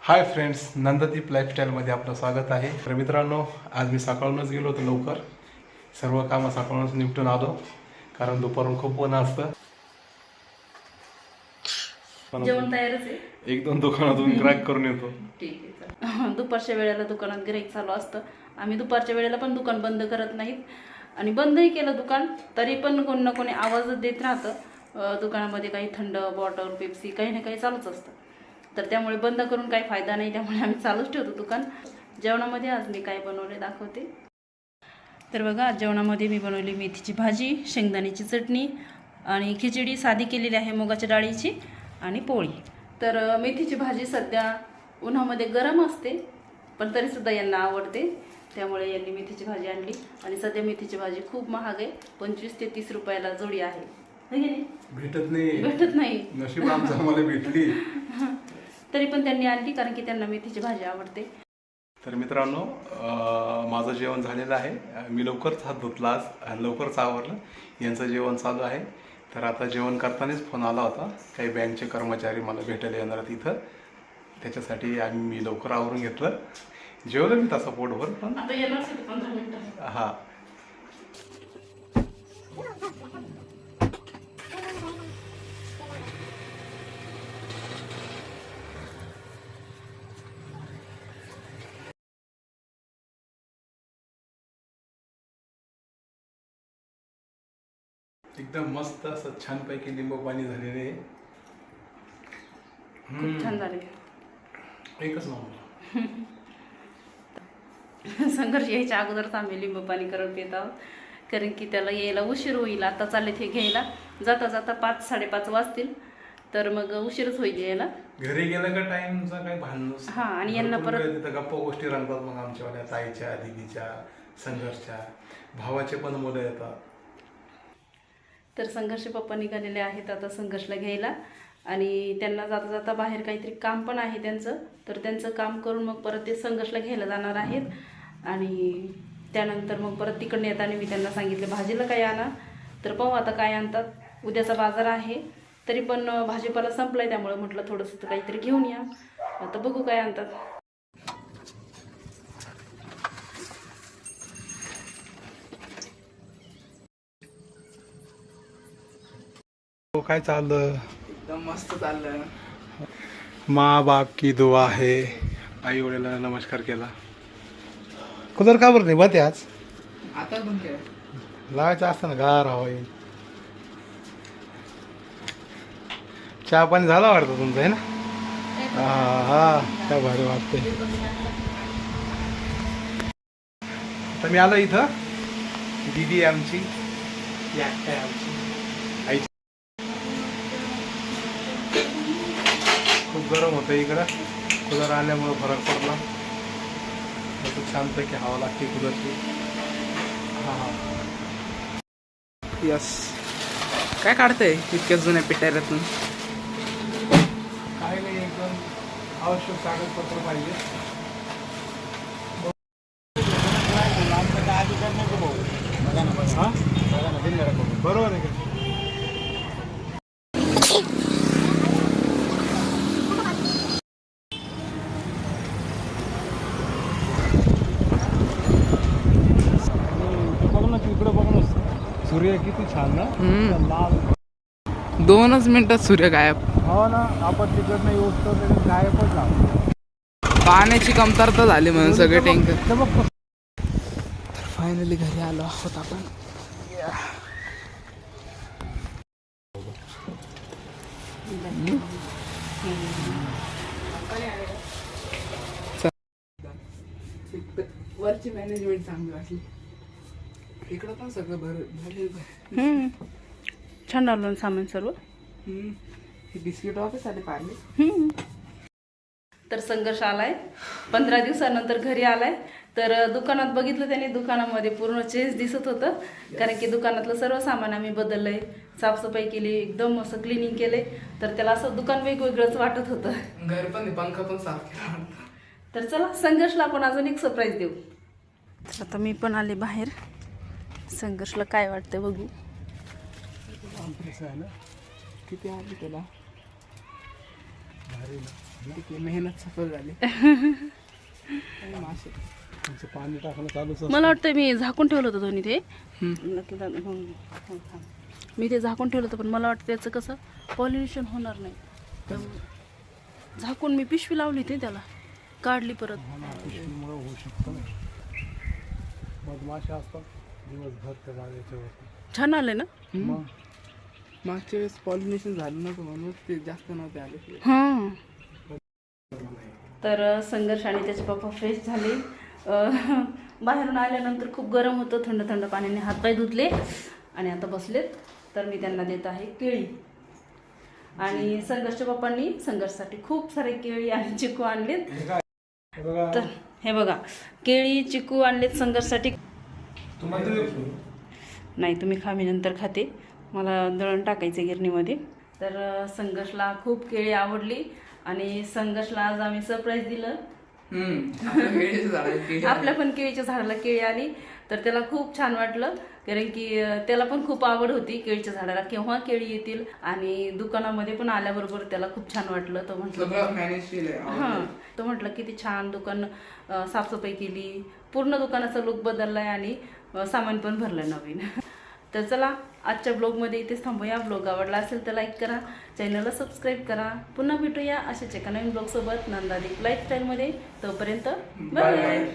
Hi friends, Nanddeep लाईफस्टाईलमध्ये आपलं स्वागत आहे. तर मित्रांनो, आज मी सकाळूनच गेलो होतो लवकर. सर्व कामं सकाळूनच निपटून आलो, कारण दुपारून खूप ऊन असतं. जेवण तयारच आहे. एक दोन दुकानातून क्रॅक करून येतो. ठीक आहे. दुपारच्या वेळेला दुकानात गिऱ्हाईक चालू असतं. आम्ही दुपारच्या वेळेला पण दुकान बंद करत नाहीत आणि बंदही केलं दुकान तरी पण कोणी ना कोणी आवाजच देत राहतं. दुकानामध्ये काही थंड बॉटल पेप्सी काही ना काही चालूच असतं. तर त्यामुळे बंद करून काही फायदा नाही, त्यामुळे आम्ही चालूच ठेवतो दुकान. जेवणामध्ये आज मी काय बनवले दाखवते. तर बघा, आज जेवणामध्ये मी बनवली मेथीची भाजी, शेंगदाण्याची चटणी आणि खिचडी साधी केलेली आहे मुगाच्या डाळीची आणि पोळी. तर मेथीची भाजी सध्या उन्हामध्ये गरम असते, पण तरीसुद्धा यांना आवडते, त्यामुळे यांनी मेथीची भाजी आणली. आणि सध्या मेथीची भाजी खूप महाग आहे, 25 ते 30 रुपयाला जोडी आहे. भेटत नाही. नशीब आमचं आम्हाला भेटली. तरी पण त्यांनी आणली, कारण की त्यांना मेथीची भाजी आवडते. तर मित्रांनो, माझं जेवण झालेलं आहे. मी लवकरच हात धुतला आज आणि लवकरच आवरलं. यांचं जेवण चालू आहे. तर आता जेवण करतानाच फोन आला होता, काही बँकचे कर्मचारी मला भेटायला येणार आहेत इथं. त्याच्यासाठी मी लवकर आवरून घेतलं. जेवलं मी तसं पोटभर, पण आता येणार 15 मिनिटं. हां. एकदम मस्त असं छानपैकी लिंबू पाणी झालेले आहे. खूप छान झाले. एकच नंबर. संघर्ष यायच्या अगोदरच आम्ही लिंबू पाणी करून पित आहोत, कारण की त्याला यायला उशीर होईल. आता चालले ते घ्यायला, जाता जाता 5-5:30 वाजतील, तर मग उशीरच होईल यायला. घरी गेलं का टाइमचा काही भान नसतं. हा, आणि यांना परत तिथं गप्पा गोष्टी रंगतात. मग आमच्यावाल्या ताईच्या, दिदीच्या, संघर्षच्या, भावाचे पण मुलं येतात. तर संघर्ष पप्पा निघालेले आहेत आता संघर्षला घ्यायला, आणि त्यांना जाता जाता बाहेर काहीतरी काम पण आहे त्यांचं. तर त्यांचं काम करून मग परत ते संघर्षला घ्यायला जाणार आहेत. आणि त्यानंतर मग परत तिकडनं येताना मी त्यांना सांगितलं भाजीला काय आणा. तर पाहू आता काय आणतात. उद्याचा बाजार आहे, तरी पण भाजीपाला संपलाय, त्यामुळे म्हटलं थोडंसं तर काहीतरी घेऊन या. आता बघू काय आणतात. काय चाललं? एकदम मस्त चाललं. माँ बाप की दुआ आहे. आई वडिलांना नमस्कार केला. कुदर का बरं नाही बते आज आता पण काय लावायचं असतं ना, गार हवा येईल. चहा पाणी झाला वाटतं तुमचं, आहे ना? हा हा, काय भारी वाटते. आता मी आलो इथं. दीदी आहे आमची, आहे आमची आई. खूप गरम होतं इकडं, कूलर आल्यामुळं फरक पडला. खूप छानपैकी हवा लागते कूलरची. हां हां, यस. काय काढतंय इतक्या जुन्या पिटाऱ्यातून? काय नाही, एकदम आवश्यक कागदपत्र पाहिजे. बरोबर आहे का? बघ ना, तिकडं बघ ना, सूर्य किती छान ना, लाल. 2च मिनिटात सूर्य गायब. हो ना, आपण तिकडनं येऊ तर गायबच झालं. पाण्याची कमतरता झाली म्हणून सगळे टँकर. तर बघ तर फायनली घरी आलो आहोत आपण. वरची मॅनेजमेंट चांगली वाटली. इकडं पण सगळं भरलेलं. छान आलं सामान सर्व. हे बिस्किट ऑफिस आले पाहिले. तर संघर्ष आलाय 15 दिवसानंतर घरी आलाय. तर दुकानात बघितलं त्याने, दुकानामध्ये पूर्ण चेंज दिसत होतं, कारण की दुकानातलं सर्व सामान आम्ही बदललंय, साफसफाई केली, एकदम असं क्लिनिंग केले. तर त्याला असं दुकान वेगवेगळंच वाटत होतं. घर पण पंखा पण साफ केला. तर चला, संघर्षला आपण अजून एक सरप्राईज देऊ. तर आता मी पण आले बाहेर, संघर्षला काय वाटतं बघू. किती आली त्याला? भारी ना. ठीक आहे, मेहनत सफल झाली. आणि मासे तुमचं पाणी टाकणं चालूच मला वाटतं मी झाकून ठेवलं होतं दोन्ही ते नक्की मी ते झाकून ठेवलं होतं, पण मला वाटतं त्याचं कसं पॉल्युशन होणार नाही. तर झाकून मी पिशवी लावली ते त्याला काढली परत. पिशवीमुळं होऊ शकतं ना. मधमाशा असतात दिवसभर त्या जागेच्यावरती. छान आले ना. मग मागच्या वेळेस पॉलिनेशन झालं नव्हतं म्हणून ते जास्त नव्हते आले. हां. तर संघर्ष आणि त्याचे पप्पा फ्रेश झाले. बाहेरून आल्यानंतर खूप गरम होतं, थंड थंड पाण्याने हातपाय धुतले आणि आता बसलेत. तर मी त्यांना देत आहे केळी. आणि संघर्षच्या पप्पांनी संघर्षसाठी खूप सारे केळी आणि चिकू आणलेत. तर हे बघा, केळी चिकू आणलेत संघर्षसाठी. नाही तुम्ही खा, मी नंतर खाते, मला दळण टाकायचं गिरणीमध्ये. तर संघर्षला खूप केळी आवडली आणि संघर्षला आज आम्ही सरप्राईज दिलं. आपल्या पण केळीच्या झाडाला केळी आली तर त्याला खूप छान वाटलं, कारण की त्याला पण खूप आवड होती केळीच्या झाडाला, केव्हा केळी येतील. आणि दुकानामध्ये पण आल्याबरोबर त्याला खूप छान वाटलं. तो म्हटलं हां, तो म्हटलं किती छान दुकान, साफसफाई केली, पूर्ण दुकानाचा लुक बदललाय आणि सामान पण भरलं नवीन. तर चला आजच्या ब्लॉगमध्ये इथेच थांबूया. ब्लॉग आवडला असेल तर लाईक करा, चॅनलला सबस्क्राईब करा. पुन्हा भेटूया अशाच एका नवीन ब्लॉगसोबत नंदादीप लाईफस्टाईलमध्ये. तोपर्यंत बाय.